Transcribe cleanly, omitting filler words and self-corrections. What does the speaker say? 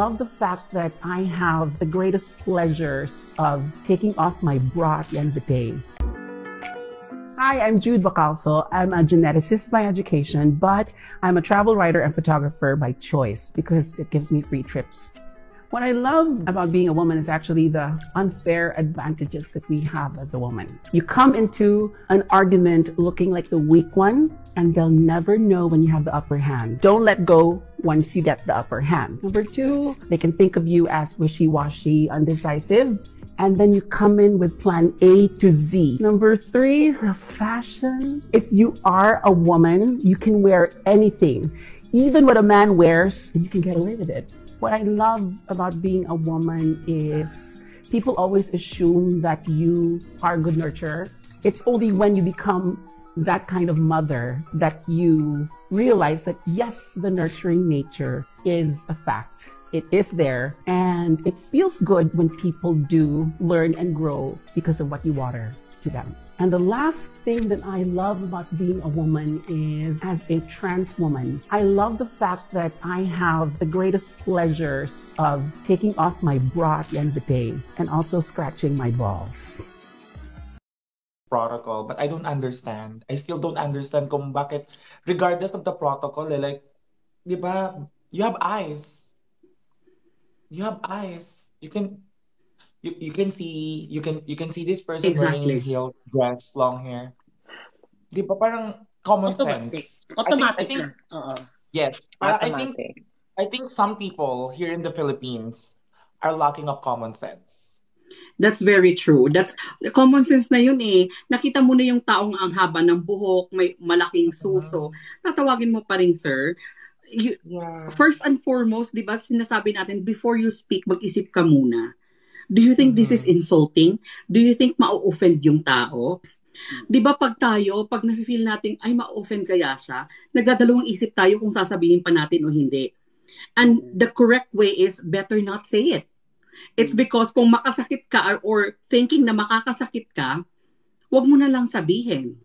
Love the fact that I have the greatest pleasures of taking off my bra at the end of the day. Hi, I'm Jude Bacalso. I'm a geneticist by education, but I'm a travel writer and photographer by choice because it gives me free trips. What I love about being a woman is actually the unfair advantages that we have as a woman. You come into an argument looking like the weak one, and they'll never know when you have the upper hand. Don't let go once you get the upper hand. Number two, they can think of you as wishy-washy, undecisive, and then you come in with plan A to Z. Number three, fashion. If you are a woman, you can wear anything. Even what a man wears, you can get away with it. What I love about being a woman is people always assume that you are a good nurturer. It's only when you become that kind of mother that you realize that yes, the nurturing nature is a fact. It is there, and it feels good when people do learn and grow because of what you water to them. And the last thing that I love about being a woman is, as a trans woman, I love the fact that I have the greatest pleasures of taking off my bra at the end of the day and also scratching my balls. Protocol, but I don't understand. I still don't understand kung bakit, regardless of the protocol, like, di ba, you have eyes. You have eyes. You can see this person wearing Exactly. heels, dress, long hair. Di ba parang common Automatic. sense? I Automatic think na. Oo. yes. Parang Automatic. I think some people here in the Philippines are lacking of common sense. That's very true. That's common sense na yun eh. Nakita mo na yung taong ang haba ng buhok, may malaking suso. Mhm. Tatawagin mo pa rin, sir. You, Yeah. first and foremost, di ba, sinasabi natin, before you speak, mag-isip ka muna. Do you think this is Mhm. insulting? Do you think ma-offend yung tao? Di ba pag nafe-feel natin, ay ma-offend kaya siya, nagdadalawang isip tayo kung sasabihin pa natin o hindi. And the correct way is better not say it. It's because kung makasakit ka or thinking na makakasakit ka, wag mo na lang sabihin.